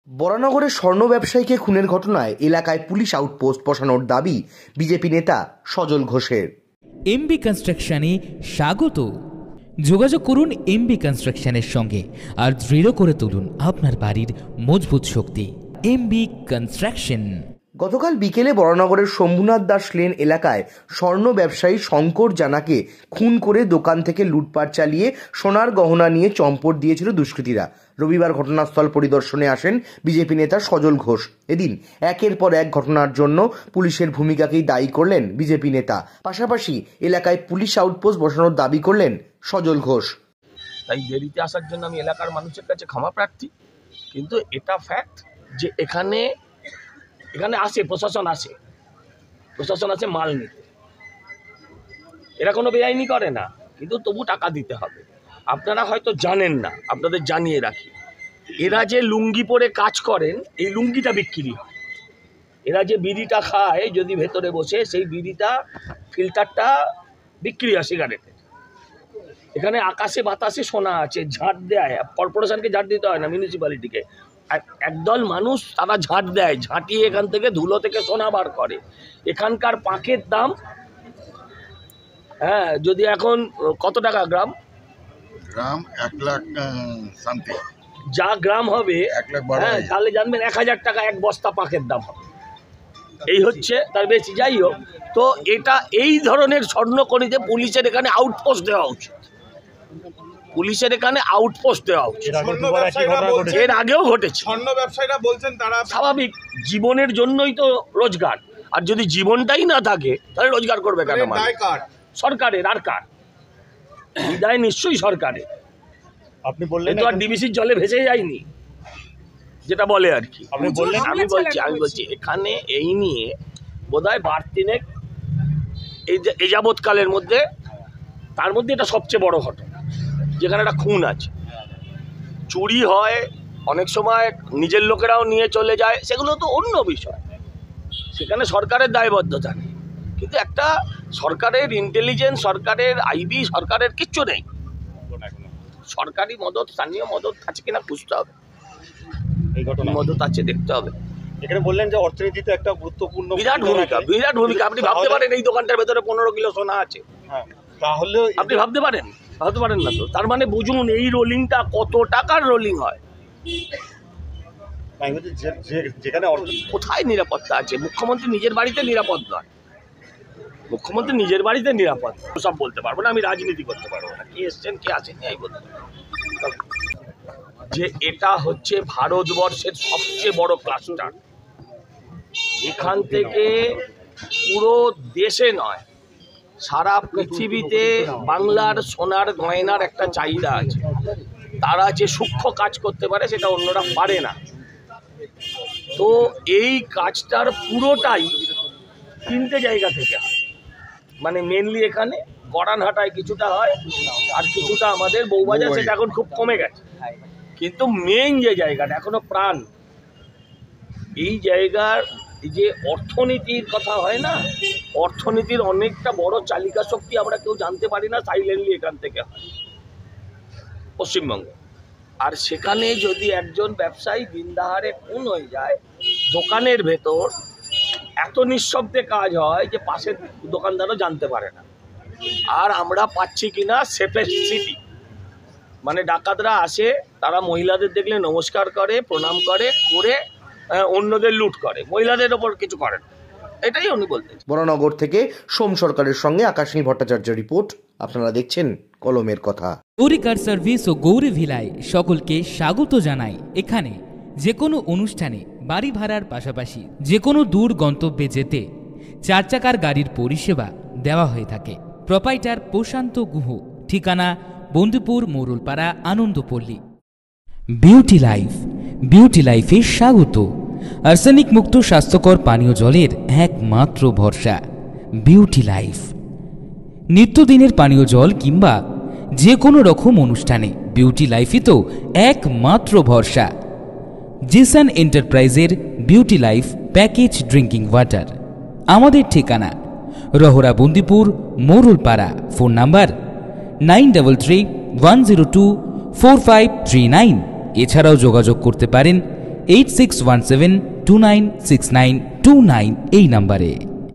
বরানগরে স্বর্ণ ব্যবসায়ীকে খুনের ঘটনায় এলাকায় পুলিশ আউটপোস্ট বসানোর দাবি বিজেপি নেতা সজল ঘোষের। এমবি কনস্ট্রাকশনে স্বাগত। যোগাযোগ করুন এমবি কনস্ট্রাকশনের সঙ্গে আর দৃঢ় করে তুলুন আপনার বাড়ির মজবুত শক্তি। MB construction. গতকাল বিকেলে বরানগরের শম্ভুনাথ দাস লেন এলাকায় স্বর্ণ ব্যবসায়ী শঙ্কর জানাকে খুন করে দোকান থেকে লুটপাট চালিয়ে সোনার গহনা নিয়ে চম্পট দিয়েছিল দুষ্কৃতীরা। রবিবার ঘটনাস্থল পরিদর্শনে আসেন বিজেপি নেতা সজল ঘোষ। এদিন একের পর এক ঘটনার জন্য পুলিশের ভূমিকাকেই দায়ী করলেন বিজেপি নেতা। পাশাপাশি এলাকায় পুলিশ আউটপোস্ট বসানোর দাবি করলেন সজল ঘোষ। তাই দেরিতে আসার জন্য আমি এলাকার মানুষের কাছে ক্ষমা প্রার্থী, কিন্তু এটা ফ্যাক্ট যে এখানে আসে প্রশাসন আসে মাল নিতে। এরা কোনো বেআইনি করে না, কিন্তু তবু টাকা দিতে হবে। আপনারা হয়তো জানেন না, আপনাদের জানিয়ে রাখি, এরা যে লুঙ্গি পরে কাজ করেন এই লুঙ্গিটা বিক্রি হয়। এরা যে বিড়িটা খায় যদি ভেতরে বসে, সেই বিড়িটা ফিল্টারটা বিক্রি হয় সিগারেটের। এখানে আকাশে বাতাসে সোনা আছে, ঝাঁট দেয়। কর্পোরেশনকে ঝাঁট দিতে হয় না, মিউনিসিপ্যালিটিকে। একদল মানুষ তারা ঝাঁট দেয়, ঝাঁটিয়ে এখান থেকে ধুলো থেকে সোনা বার করে। এখানকার পাঁকের দাম যদি এখন কত টাকা গ্রাম? 1 লাখ শান্তি যা গ্রাম হবে 1 লাখ, তাহলে জানবেন 1000 টাকা এক বস্তা পাঁকের দাম হবে। এই হচ্ছে তার বেশি। যাই হোক, তো এটা এই ধরনের স্বর্ণখনিতে পুলিশের এখানে আউটপোস্ট দেওয়া উচিত। এর আগেও ঘটেছে। স্বর্ণ ব্যবসায়ীরা বলছেন তারা স্বাভাবিক জীবনের জন্যই তো রোজগার, আর যদি জীবনটাই না থাকে তাহলে রোজগার করবে কেন? সরকারের। আর কার দায়? নিশ্চয়ই সরকারের। আপনি বললেন তো আর ডিবিসির জলে ভেসে যায়নি, যেটা বলে আর কি। আমি বলছি এখানে এই নিয়ে বোধহয় 12-3 এই যাবৎকালের মধ্যে, তার মধ্যে এটা সবচেয়ে বড় ঘটনা, যেখানে একটা খুন আছে। চুরি হয়, অনেক সময় নিজের লোকেরাও নিয়ে চলে যায়, সেগুলো তো অন্য বিষয়। সেখানে সরকারের দায়বদ্ধতা নেই, কিন্তু একটা সরকারের ইন্টেলিজেন্স, সরকারের আইবি, সরকারের কিচ্ছু নেই। সরকারি মদত, স্থানীয় মদত আছে কিনা খুঁজতে হবে। এই ঘটনা মদত আছে দেখতে হবে। এখানে বললেন যে অর্থনীতিতে একটা গুরুত্বপূর্ণ বিরাট ভূমিকা। আপনি ভাবতে পারেন এই দোকানটার ভেতরে 15 কিলো সোনা আছে? তাহলে আপনি ভাবতে পারেন না তো? তার মানে বুঝুন এই রোলিংটা কত টাকার রোলিং হয়। যেখানে কোথায় নিরাপত্তা আছে? মুখ্যমন্ত্রী নিজের বাড়িতে নিরাপদ নয়। মুখ্যমন্ত্রী নিজের বাড়িতে নিরাপদ সব বলতে পারবো না, আমি রাজনীতি করতে পারবো না। কে এসছেন কে আসেনি এই বলতে পারবো। যে এটা হচ্ছে ভারতবর্ষের সবচেয়ে বড় ক্লাস্টার। এখান থেকে পুরো দেশে নয়, সারা পৃথিবীতে বাংলার সোনার গয়নার একটা চাহিদা আছে। তারা যে সূক্ষ্ম কাজ করতে পারে সেটা অন্যরা পারে না। তো এই কাজটার পুরোটাই 3টে জায়গা থেকে হয়। মানে মেনলি এখানে গড়ানহাটায় কিছুটা হয়, আর কিছুটা আমাদের বউবাজার, সেটা এখন খুব কমে গেছে। কিন্তু মেন যে জায়গাটা এখনো প্রাণ, এই জায়গার যে অর্থনীতির কথা হয় না, অর্থনীতির অনেকটা বড় চালিকা শক্তি আমরা কেউ জানতে পারি না, সাইলেন্টলি এখান থেকে হয় পশ্চিমবঙ্গে। আর সেখানে যদি একজন ব্যবসায়ী দিনদাহারে খুন হয়ে যায়, দোকানের ভেতর এত নিঃশব্দে কাজ হয় যে পাশের দোকানদারও জানতে পারে না। আর আমরা পাচ্ছি কিনা সেফেস্ট সিটি, মানে ডাকাতরা আসে, তারা মহিলাদের দেখলে নমস্কার করে, প্রণাম করে, অন্যদের লুট করে, মহিলাদের ওপর কিছু করে না। এটাই উনি বলতে। বরানগর থেকে সোম সরকারের সঙ্গে আকাশনী ভট্টাচার্য রিপোর্ট। আপনারা দেখছেন কলমের কথা। গৌরী কার সার্ভিস ও গৌরী ভিলায় সকলকে স্বাগত জানাই। এখানে যে কোনো অনুষ্ঠানে, বাড়ি ভাড়ার পাশাপাশি যে কোনো দূর গন্তব্যে যেতে 4 চাকার গাড়ির পরিষেবা দেওয়া হয়ে থাকে। প্রোপাইটার প্রশান্ত গুহ, ঠিকানা বন্দুপুর, মোরুলপাড়া, আনন্দপল্লী। বিউটি লাইফে স্বাগত। আর্সেনিক মুক্ত স্বাস্থ্যকর পানীয় জলের একমাত্র ভরসা বিউটি লাইফ। নিত্যদিনের পানীয় জল কিংবা যে কোনো রকম অনুষ্ঠানে বিউটি লাইফই তো একমাত্র ভরসা। জিসান এন্টারপ্রাইজের beauty life package drinking water. আমাদের ঠিকানা রহরা, বন্দিপুর, মোরুলপাড়া। Phone number 9331024539। এছাড়াও যোগাযোগ করতে পারেন 8617296929 এই নাম্বারে।